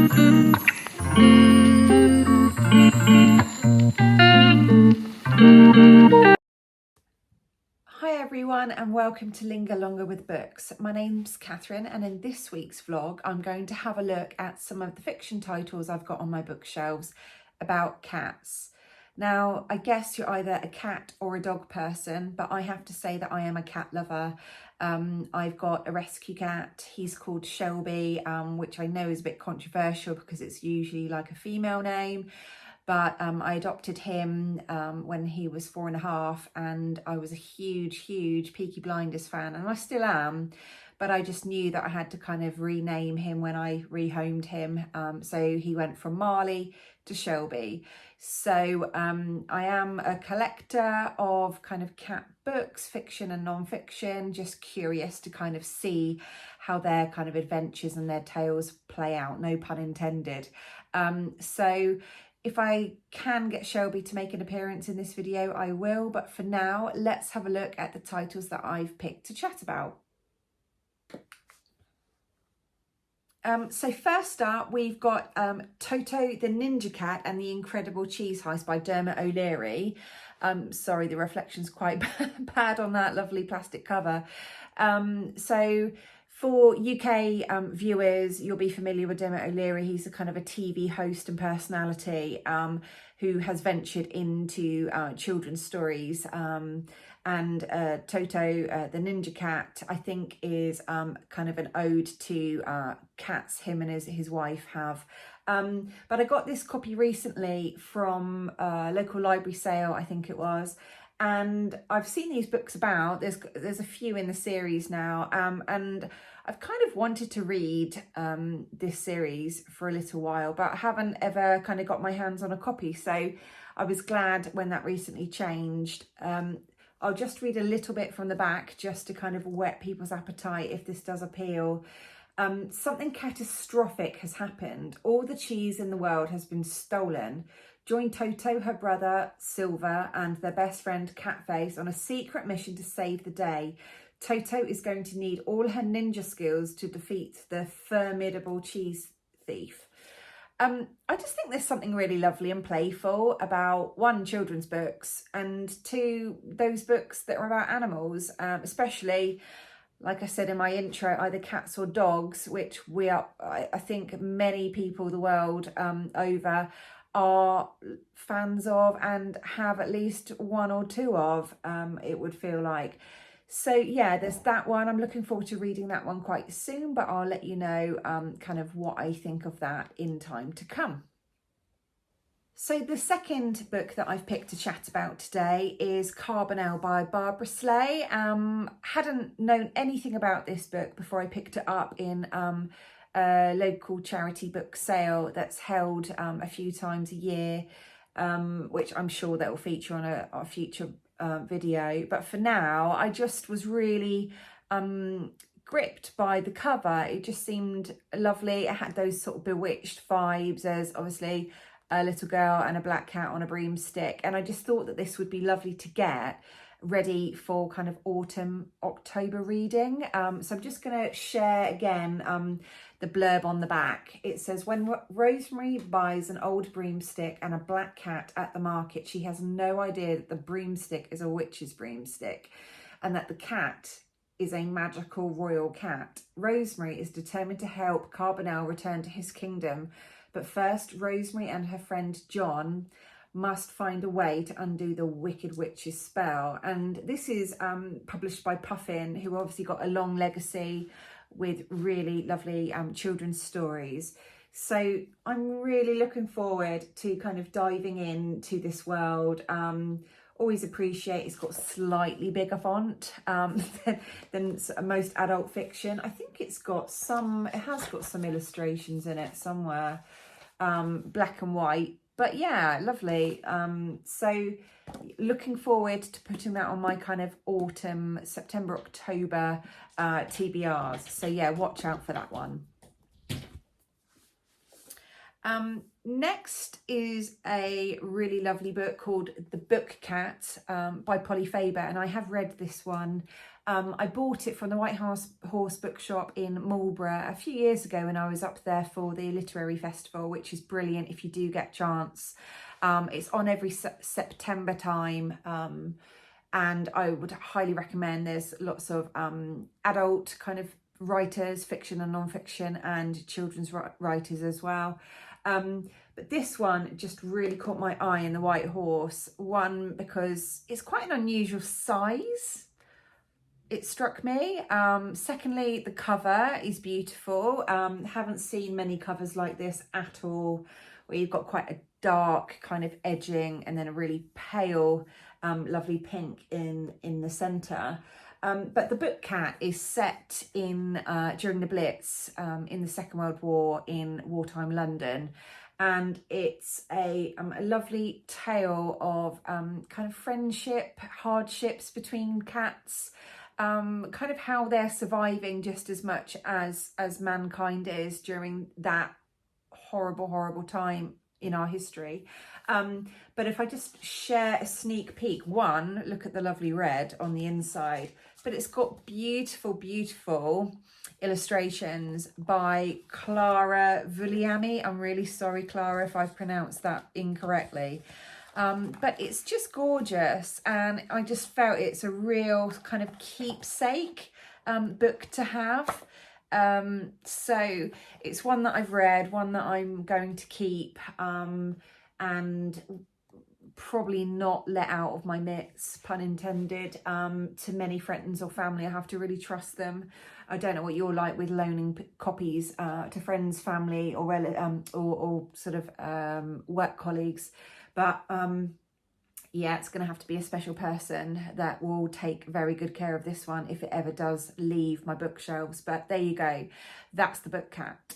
Hi everyone and welcome to Linger Longer with Books. My name's Catherine and in this week's vlog I'm going to have a look at some of the fiction titles I've got on my bookshelves about cats. Now I guess you're either a cat or a dog person, but I have to say that I am a cat lover. I've got a rescue cat, he's called Shelby, which I know is a bit controversial because it's usually like a female name. But I adopted him when he was 4.5, and I was a huge Peaky Blinders fan, and I still am, but I just knew that I had to kind of rename him when I rehomed him. So he went from Marley to Shelby. So I am a collector of kind of cat books, fiction and non-fiction, just curious to kind of see how their kind of adventures and their tales play out, no pun intended. So if I can get Shelby to make an appearance in this video, I will. But for now, let's have a look at the titles that I've picked to chat about. So first up, we've got Toto the Ninja Cat and the Incredible Cheese Heist by Dermot O'Leary. Sorry, the reflection's quite bad on that lovely plastic cover. So for UK viewers, you'll be familiar with Dermot O'Leary. He's a kind of a TV host and personality who has ventured into children's stories. And Toto, the Ninja Cat, I think is kind of an ode to cats him and his wife have. But I got this copy recently from a local library sale, I think it was. And I've seen these books about, there's a few in the series now, and I've kind of wanted to read this series for a little while, but I haven't ever kind of got my hands on a copy. So I was glad when that recently changed. I'll just read a little bit from the back just to kind of whet people's appetite if this does appeal. Something catastrophic has happened. All the cheese in the world has been stolen. Join Toto, her brother Silver, and their best friend Catface on a secret mission to save the day. Toto is going to need all her ninja skills to defeat the formidable cheese thief. I just think there's something really lovely and playful about, one, children's books, and two, those books that are about animals, especially, like I said in my intro, either cats or dogs, which I think many people the world over are fans of and have at least one or two of, it would feel like. So yeah, there's that one. I'm looking forward to reading that one quite soon, but I'll let you know kind of what I think of that in time to come. So the second book that I've picked to chat about today is Carbonel by Barbara Sleigh. Hadn't known anything about this book before I picked it up in a local charity book sale that's held a few times a year, which I'm sure that will feature on a future video. But for now, I just was really gripped by the cover. It just seemed lovely. It had those sort of bewitched vibes. There's obviously a little girl and a black cat on a broomstick, and I just thought that this would be lovely to get ready for kind of autumn October reading. So I'm just going to share again the blurb on the back. It says, when Rosemary buys an old broomstick and a black cat at the market, she has no idea that the broomstick is a witch's broomstick and that the cat is a magical royal cat. Rosemary is determined to help Carbonel return to his kingdom, but first Rosemary and her friend John must find a way to undo the Wicked Witch's spell. And this is published by Puffin, who obviously got a long legacy with really lovely children's stories. So I'm really looking forward to kind of diving into this world. Always appreciate it's got slightly bigger font than most adult fiction. I think it has got some illustrations in it somewhere, black and white. But yeah, lovely. So looking forward to putting that on my kind of autumn, September, October TBRs. So yeah, watch out for that one. Next is a really lovely book called The Book Cat by Polly Faber, and I have read this one. I bought it from the White Horse Bookshop in Marlborough a few years ago when I was up there for the literary festival, which is brilliant if you do get a chance. It's on every September time, and I would highly recommend. There's lots of adult kind of writers, fiction and non-fiction, and children's writers as well. But this one just really caught my eye in the White Horse. One, because it's quite an unusual size. It struck me. Secondly, the cover is beautiful. Haven't seen many covers like this at all, where you've got quite a dark kind of edging and then a really pale, lovely pink in the centre. But The Book Cat is set in during the Blitz in the Second World War in wartime London. And it's a lovely tale of kind of friendship, hardships between cats, kind of how they're surviving just as much as mankind is during that horrible time in our history. But if I just share a sneak peek, one, look at the lovely red on the inside, but it's got beautiful illustrations by Clara Vulliamy. I'm really sorry, Clara, if I've pronounced that incorrectly. But it's just gorgeous, and I just felt it's a real kind of keepsake book to have. So it's one that I've read, one that I'm going to keep, and probably not let out of my mitts, pun intended, to many friends or family. I have to really trust them. I don't know what you're like with loaning copies to friends, family, or sort of work colleagues, but yeah, it's going to have to be a special person that will take very good care of this one if it ever does leave my bookshelves. But there you go, that's The Book Cat.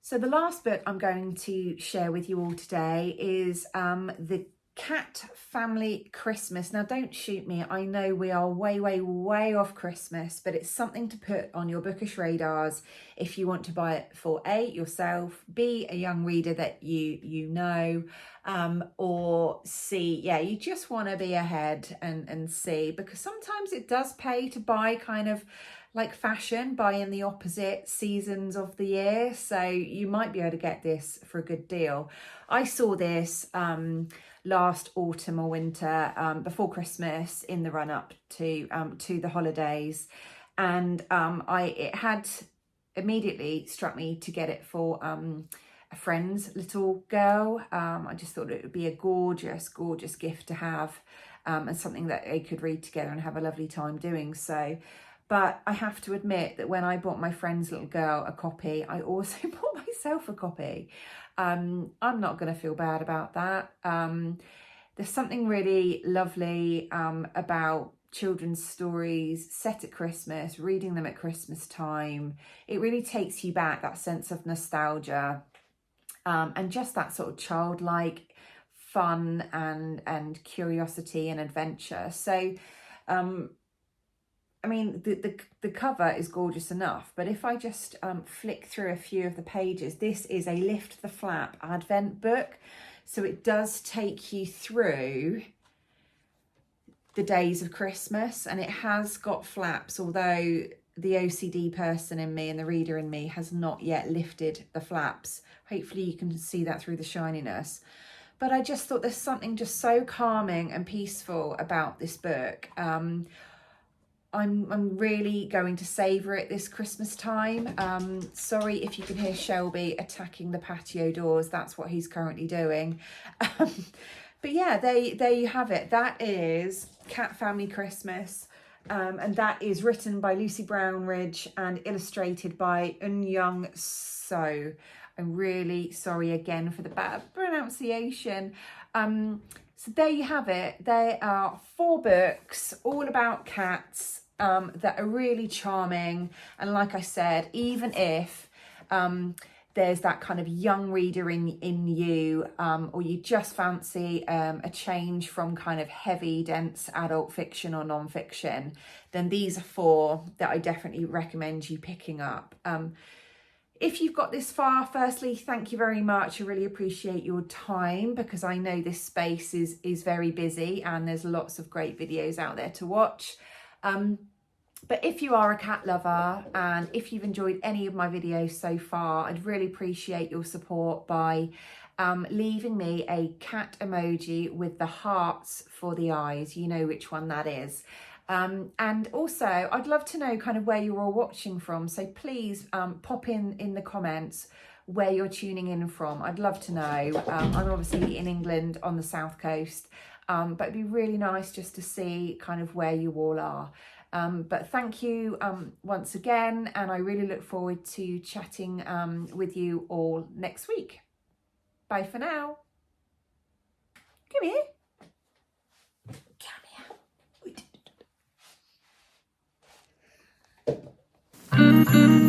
So the last book I'm going to share with you all today is The Cat Family Christmas. Now, don't shoot me. I know we are way off Christmas, but it's something to put on your bookish radars if you want to buy it for A, yourself, B, a young reader that you know, or C, yeah, you just want to be ahead and see, because sometimes it does pay to buy kind of like fashion, buy in the opposite seasons of the year. So you might be able to get this for a good deal. I saw this last autumn or winter, before Christmas, in the run up to the holidays, and it had immediately struck me to get it for a friend's little girl. I just thought it would be a gorgeous gift to have, and something that they could read together and have a lovely time doing so. But I have to admit that when I bought my friend's little girl a copy, I also bought myself a copy. I'm not going to feel bad about that. There's something really lovely about children's stories set at Christmas, reading them at Christmas time. It really takes you back, that sense of nostalgia, and just that sort of childlike fun and curiosity and adventure. So I mean, the cover is gorgeous enough, but if I just flick through a few of the pages, this is a Lift the Flap Advent book. So it does take you through the days of Christmas, and it has got flaps, although the OCD person in me and the reader in me has not yet lifted the flaps. Hopefully you can see that through the shininess. But I just thought there's something just so calming and peaceful about this book. I'm really going to savour it this Christmas time. Sorry if you can hear Shelby attacking the patio doors. That's what he's currently doing. But yeah, there you have it. That is Cat Family Christmas. And that is written by Lucy Brownridge and illustrated by Young So. I'm really sorry again for the bad pronunciation. So there you have it. There are 4 books all about cats that are really charming. And like I said, even if there's that kind of young reader in you, or you just fancy a change from kind of heavy, dense adult fiction or non-fiction, then these are 4 that I definitely recommend you picking up. If you've got this far, firstly, thank you very much. I really appreciate your time, because I know this space is very busy and there's lots of great videos out there to watch. But if you are a cat lover and if you've enjoyed any of my videos so far, I'd really appreciate your support by leaving me a cat emoji with the hearts for the eyes. You know which one that is. And also, I'd love to know kind of where you're all watching from. So please pop in the comments where you're tuning in from. I'd love to know. I'm obviously in England on the south coast, but it'd be really nice just to see kind of where you all are. But thank you once again, and I really look forward to chatting with you all next week. Bye for now. Come here. Come here.